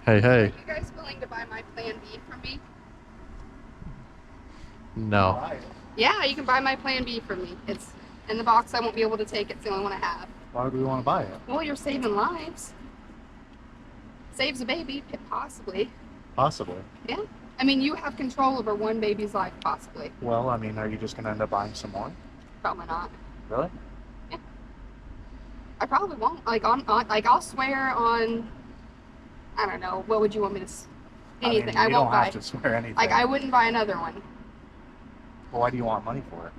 Hey, Are hey. you guys willing to buy my Plan B from me? No. Yeah, you can buy my Plan B from me. It's in the box. I won't be able to take it. It's the only one I have. Why would we want to buy it? Well, you're saving lives. Saves a baby, possibly. Possibly. Yeah. I mean, you have control over one baby's life, possibly. Well, I mean, are you just going to end up buying some more? Probably not. Really? Yeah. I probably won't. Like I'll swear on. I don't know. What would you want me to? Anything. I mean, you won't don't buy. have to swear anything. Like I wouldn't buy another one. Well, why do you want money for it?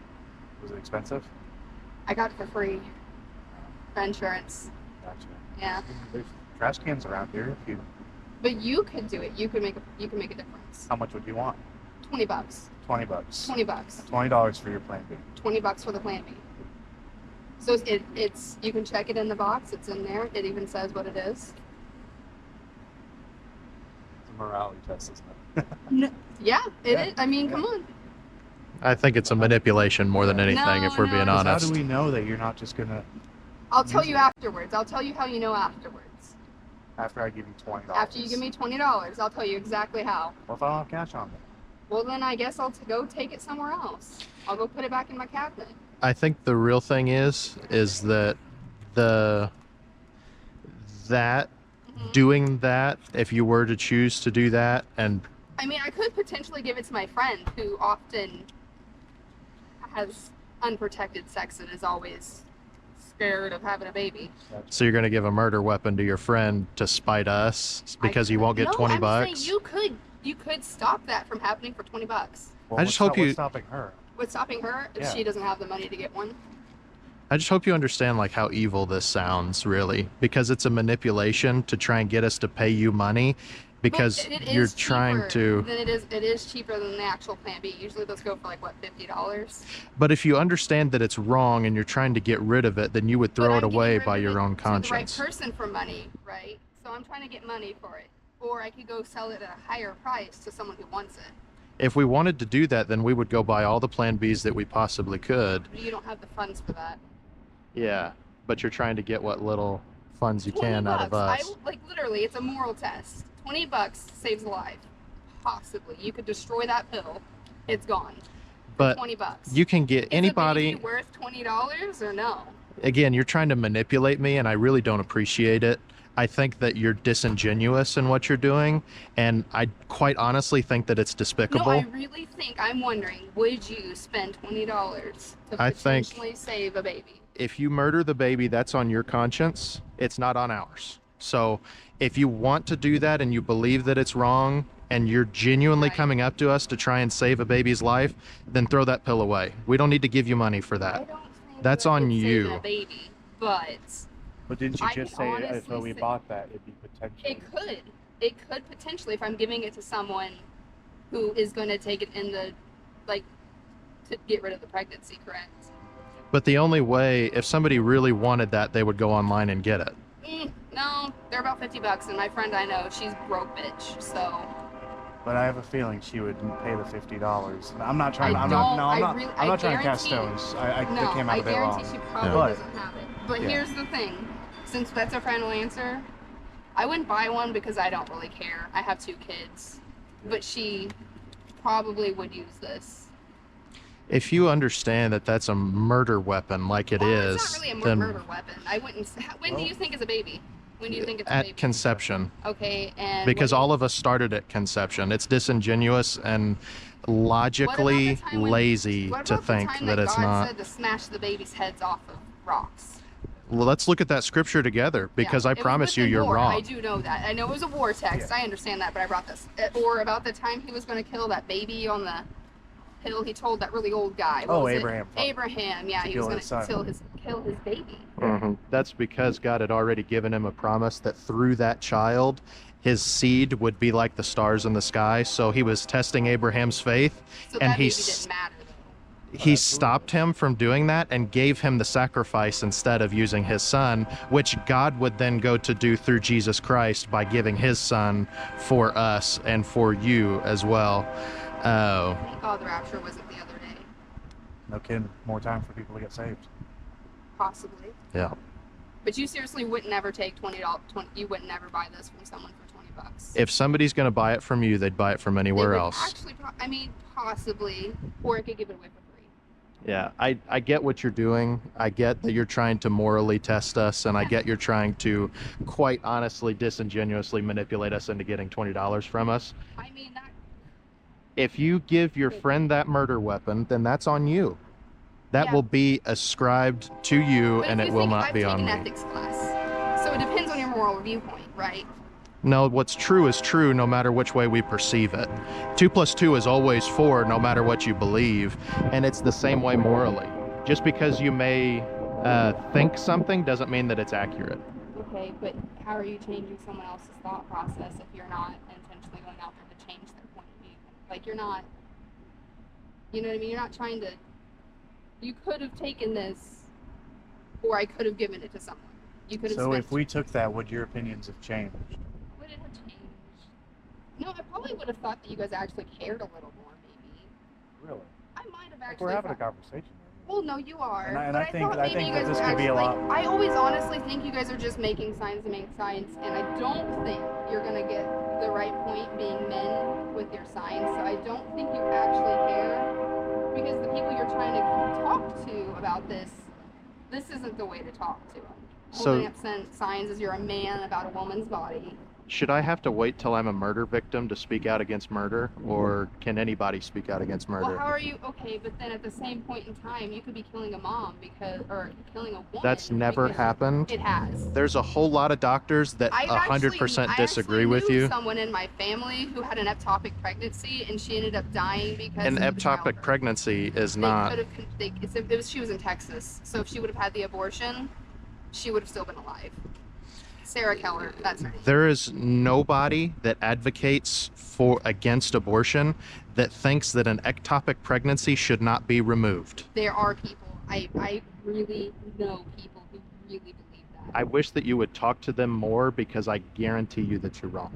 Was it expensive? I got it for free. For insurance. Gotcha. Yeah. There's trash cans around here. If you, But you could do it. You could make a difference. how much would you want? $20. $20. $20. $20 for your Plan B. $20 for the Plan B. So it's you can check it in the box. It's in there. It even says what it is. It's a morality test, isn't it? No. Yeah, it Yeah. is. I mean, Yeah. come on. I think it's a manipulation more than anything, No, if we're no, being it's- How honest. do we know that you're not just going to, I'll tell Use you it. afterwards. I'll tell you how you know afterwards. after I give you $20? After you give me $20, I'll tell you exactly how. What if I don't have cash on me? Well, then I guess I'll go take it somewhere else. I'll go put it back in my cabinet. I think the real thing is that the that Mhm. doing that, if you were to choose to do that, and I mean, I could potentially give it to my friend who often has unprotected sex and is always scared of having a baby. so you're going to give a murder weapon to your friend to spite us because you won't get No, 20 I'm bucks. saying you could stop that from happening for $20. Well, I just hope you- What's stopping her? What's stopping her if Yeah. she doesn't have the money to get one? I just hope you understand like how evil this sounds, really, because it's a manipulation to try and get us to pay you money because Well, it you're is trying cheaper to. than it is cheaper than the actual Plan B. Usually those go for like what, $50. But if you understand that it's wrong and you're trying to get rid of it, then you would But throw I'm it getting away rid by of your it own to the right conscience. person for money, right? So I'm trying to get money for it, or I could go sell it at a higher price to someone who wants it. If we wanted to do that, then we would go buy all the Plan Bs that we possibly could. You don't have the funds for that. Yeah, but you're trying to get what little funds you 20 can out of bucks. us. Like literally, it's a moral test. $20 saves a life. Possibly, you could destroy that pill. It's gone. But $20. you can get Is anybody. a baby worth $20 or no? Again, you're trying to manipulate me, and I really don't appreciate it. I think that you're disingenuous in what you're doing, and I quite honestly think that it's despicable. No, I really think I'm wondering, would you spend $20 to I think- potentially save a baby? If you murder the baby, that's on your conscience. It's not on ours. So if you want to do that and you believe that it's wrong and you're genuinely Right. coming up to us to try and save a baby's life, then throw that pill away. We don't need to give you money for I that. don't think That's that on it's you. saving a baby, but But didn't you I just can say if honestly we say- bought that, it'd be potentially... it could. It could potentially if I'm giving it to someone who is going to take it in the, like, to get rid of the pregnancy, correct? But the only way, if somebody really wanted that, they would go online and get it. No, they're about $50, and my friend I know, she's broke bitch, so But I have a feeling she would pay the $50. I'm not trying. I I'm don't- not. No, I I'm not. really- I'm I not trying to cast guarantee- stones. no, They came out I a bit guarantee wrong. she probably But- doesn't have it. But Yeah. here's the thing, since that's our final answer, I wouldn't buy one because I don't really care. I have 2 kids, but she probably would use this. If you understand that that's a murder weapon like it Well, is, it's not really a then murder weapon. I wouldn't. When do you think is a baby? When do you think it's a at baby? conception, Okay, and because what do you- all of us started at conception. It's disingenuous and what about logically the time when- lazy what to about the think time that it's God not. said to smash the baby's heads off of rocks. Well, let's look at that scripture together because Yeah, I it was promise you, within you're war. I wrong. do know that. I know it was a war text. Yeah. I understand that, but I brought this. Or about the time he was going to kill that baby on the hill. He told that really old guy. What Oh, was it? Abraham. Abraham. Yeah, To he was kill going his to son. kill his baby. Mhm. That's because God had already given him a promise that through that child, his seed would be like the stars in the sky. So he was testing Abraham's faith, So and that baby he's didn't matter though. he stopped him from doing that and gave him the sacrifice instead of using his son, which God would then go to do through Jesus Christ by giving his son for us and for you as well. Oh, Thank God the rapture wasn't the other day. No kidding. More time for people to get saved. Possibly. yeah. But you seriously wouldn't ever take $20. You wouldn't ever buy this from someone for $20. $50. If somebody's going to buy it from you, they'd buy it from They anywhere would else. Actually, possibly, or it could give it away for free. Yeah, I get what you're doing. I get that you're trying to morally test us, and I get you're trying to, quite honestly, disingenuously manipulate us into getting $20 from us. I mean, that. If you give your friend that murder weapon, then that's on you. That Yeah. will be ascribed to you, But and if it you will think not I've be taken on an me. ethics class, so it depends on your moral viewpoint, right? No, what's true is true no matter which way we perceive it. 2 plus 2 is always 4 no matter what you believe, and it's the same way morally. Just because you may think something doesn't mean that it's accurate. Okay, but how are you changing someone else's thought process if you're not intentionally going out there to change their point of view? Like, you're not, you know what I mean? You're not trying to, you could have taken this, or I could have given it to someone. You could have So spent, if we took that, would your opinions have changed? would it have changed? No, I probably would have thought that you guys actually cared a little more, maybe. Really? I might have Like, actually we're having a thought, conversation. well, no, you are. And I but think- thought I maybe think you that guys this were could be actually, a like, lot- I always honestly think you guys are just making signs to make signs, and I don't think you're gonna get the right point being men with your signs. So I don't think you actually care, because the people you're trying to talk to about this isn't the way to talk to them. So- Holding up signs as you're a man about a woman's body. Should I have to wait till I'm a murder victim to speak out against murder, or can anybody speak out against murder? Well, how are you? Okay, but then at the same point in time, you could be killing a mom or killing a woman. That's never because happened. It has. There's a whole lot of doctors that I 100% disagree with knew you. Someone in my family who had an ectopic pregnancy, and she ended up dying because An of the ectopic childbirth. pregnancy is They not. could have. She was in Texas, so if she would have had the abortion, she would have still been alive. Sarah Keller, that's her name. There is nobody that advocates against abortion that thinks that an ectopic pregnancy should not be removed. There are people. I really know people who really believe that. I wish that you would talk to them more, because I guarantee you that you're wrong.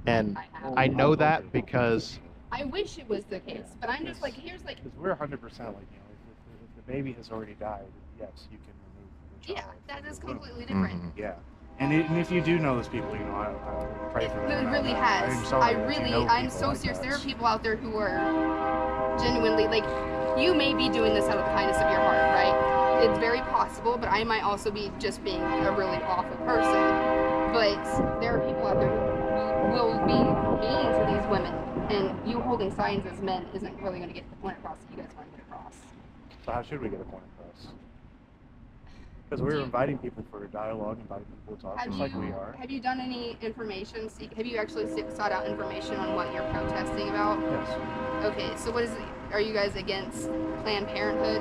And I have. I know that because I wish it was the case, but I'm just like, here's like, Because we're 100% like, if the baby has already died, yes, you can remove the yeah, child. that from is the womb. completely different. Yeah. And if you do know those people, I pray for them. It and really I'm has. sorry that you know I'm people so like serious. that. There are people out there who are genuinely, like, you may be doing this out of the kindness of your heart, right? It's very possible, but I might also be just being a really awful person. But there are people out there who will be mean to these women, and you holding signs as men isn't really going to get the point across that you guys want to get across. So how should we get a point across? Because we're inviting people for a dialogue, inviting people to talk, just like we are. Have you done any information? Have you actually sought out information on what you're protesting about? Yes. Okay, so what is it? Are you guys against Planned Parenthood?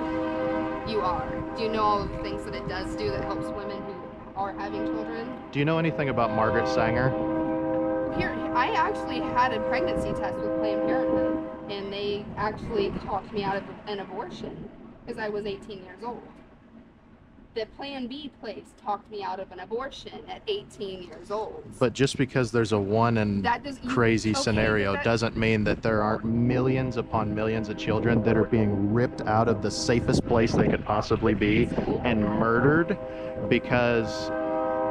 You are. Do you know all the things that it does do that helps women who are having children? do you know anything about Margaret Sanger? Here, I actually had a pregnancy test with Planned Parenthood, and they actually talked me out of an abortion because I was 18 years old. The Plan B place talked me out of an abortion at 18 years old. But just because there's a one in That does crazy okay, scenario that- doesn't mean that there aren't millions upon millions of children that are being ripped out of the safest place they could possibly be and murdered because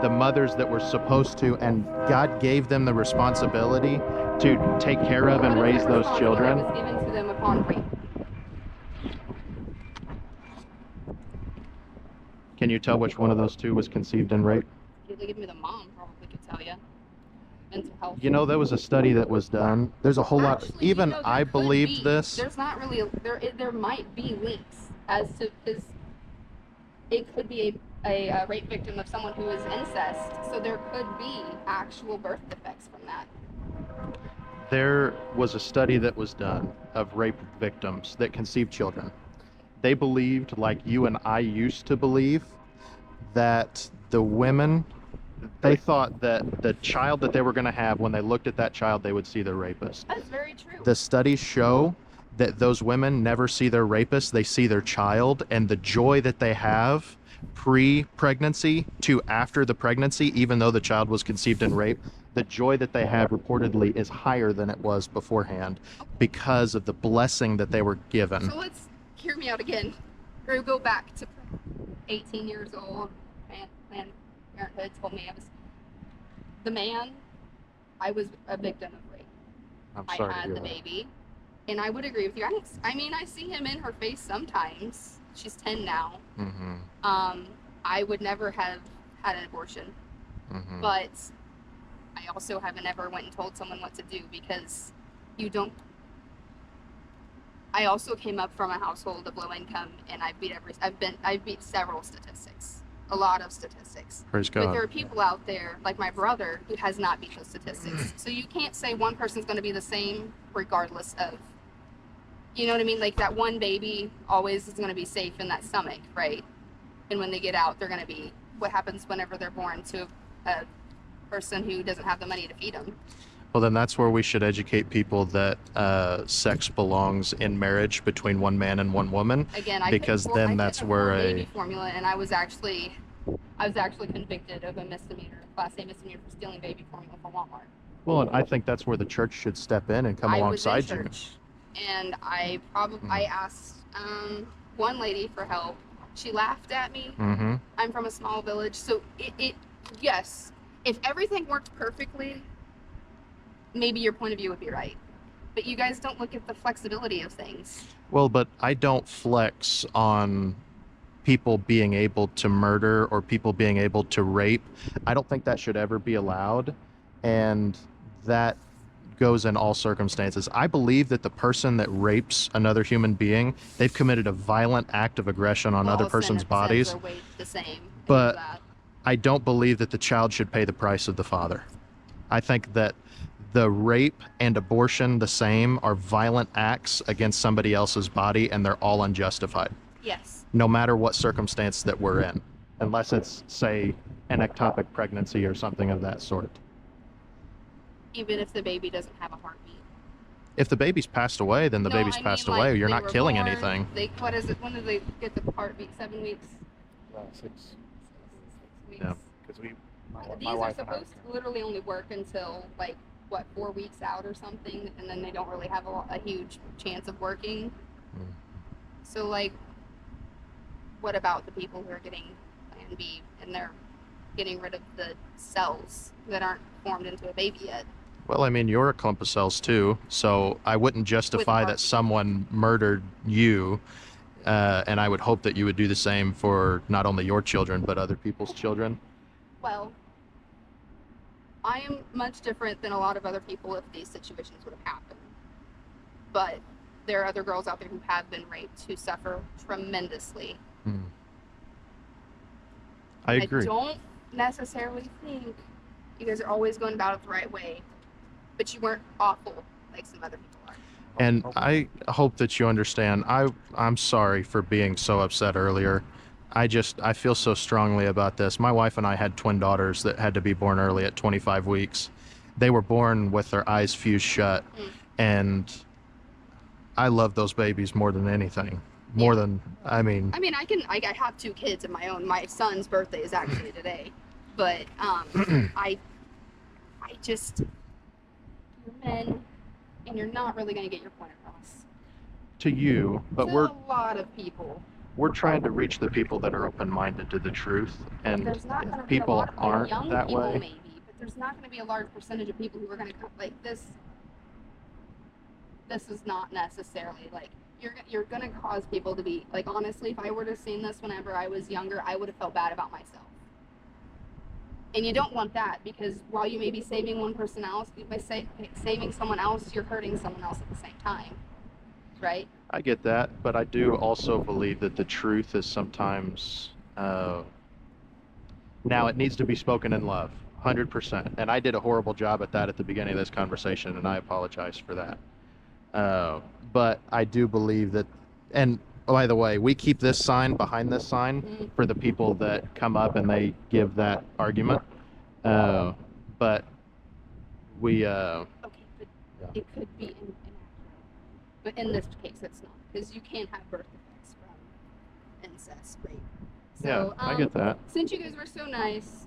the mothers that were supposed to, and God gave them the responsibility to take care of and raise those children. It was given to them upon rape. Can you tell which one of those two was conceived in rape? Give me the mom probably could tell you. Mental health. You know, there was a study that was done. There's a whole lot. Actually, Even there I could believed be. this. There's not really there might be links as to because it could be a rape victim of someone who is incest, so there could be actual birth defects from that. There was a study that was done of rape victims that conceived children. They believed, like you and I used to believe, that the women, they thought that the child that they were going to have, when they looked at that child, they would see their rapist. That's very true. The studies show that those women never see their rapist, they see their child, and the joy that they have pre-pregnancy to after the pregnancy, even though the child was conceived in rape, the joy that they have reportedly is higher than it was beforehand because of the blessing that they were given. So let's hear me out again. Or go back to 18 years old. Planned Parenthood told me I was the man. I was a victim of rape. I'm I sorry to had hear the that. baby, and I would agree with you. I mean, I see him in her face sometimes. She's 10 now. Mm-hmm. I would never have had an abortion, Mm-hmm. but I also haven't ever went and told someone what to do because you don't. I also came up from a household of low income, and I've beat several statistics, a lot of statistics. Praise But God. there are people out there, like my brother, who has not beat those statistics. So you can't say one person's going to be the same regardless of, you know what I mean? Like that one baby always is going to be safe in that stomach, right? And when they get out, they're going to be, what happens whenever they're born to a person who doesn't have the money to feed them? Well, then that's where we should educate people that sex belongs in marriage between one man and one woman. Again, I Because couldn't- then I couldn't that's afford where baby formula, and I was actually convicted of a misdemeanor, Class A misdemeanor for stealing baby formula from Walmart. Well, and I think that's where the church should step in and come I alongside was in you. church, and I asked one lady for help. She laughed at me. Mm-hmm. I'm from a small village, so yes, if everything worked perfectly, maybe your point of view would be right. But you guys don't look at the flexibility of things. Well, but I don't flex on people being able to murder or people being able to rape. I don't think that should ever be allowed. And that goes in all circumstances. I believe that the person that rapes another human being, they've committed a violent act of aggression on other All person's sins bodies. are weighed the same. I know But that. I don't believe that the child should pay the price of the father. I think that the rape and abortion, the same, are violent acts against somebody else's body, and they're all unjustified, Yes. no matter what circumstance that we're in, unless it's, say, an ectopic pregnancy or something of that sort. Even if the baby doesn't have a heartbeat. If the baby's passed away, then the No, baby's I mean, passed like, away. You're they not were killing born, anything. What is it? When did they get the heartbeat? 7 weeks? 6. 6 weeks. Yeah. Because These my are wife and I. supposed to literally only work until 4 weeks out or something, and then they don't really have a huge chance of working. Mm. So what about the people who are getting Plan B and they're getting rid of the cells that aren't formed into a baby yet? Well, I mean, you're a clump of cells too, so I wouldn't justify that heartbeat. someone murdered you, and I would hope that you would do the same for not only your children, but other people's children. Well, I am much different than a lot of other people if these situations would have happened. But there are other girls out there who have been raped who suffer tremendously. Hmm. I agree. I don't necessarily think you guys are always going about it the right way, but you weren't awful like some other people are. And I hope that you understand. I'm sorry for being so upset earlier. I feel so strongly about this. My wife and I had twin daughters that had to be born early at 25 weeks. They were born with their eyes fused shut. And I love those babies more than anything. More than, I mean, I have 2 kids of my own. My son's birthday is actually today. But I just, you're men, and you're not really going to get your point across. to you, but To we're a lot of people. trying to reach the people that are open-minded to the truth, and There's not going to if be a people lot of aren't young that people way. maybe, but there's not going to be a large percentage of people who are going to come like this. This is not necessarily you're going to cause people to be honestly, if I would have seen this whenever I was younger, I would have felt bad about myself. And you don't want that, because while you may be saving one person else, by saving someone else, you're hurting someone else at the same time, right? I get that, but I do also believe that the truth is sometimes, now it needs to be spoken in love, 100%. And I did a horrible job at that at the beginning of this conversation, and I apologize for that. But I do believe that, and by the way, we keep this sign behind this sign for the people that come up and they give that argument. But we, Okay, but it could be inaccurate. But in this case, it's not, because you can't have birth defects from incest rape. So, yeah, I get that. Since you guys were so nice,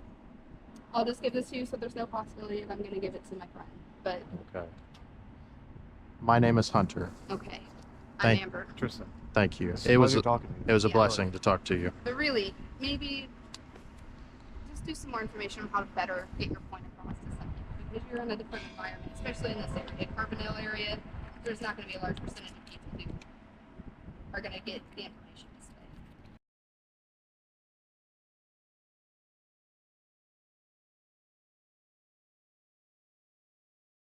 I'll just give this to you, so there's no possibility of I'm going to give it to my friend. But, Okay. My name is Hunter. okay. Thank- I'm Amber. Tristan. Thank you. It's It was pleasure talking to you. it was a Yeah. blessing to talk to you. But really, maybe just do some more information on how to better get your point across to some people. because you're in a different environment, especially in this area, Carbondale area. There's not going to be a large percentage of people who are going to get the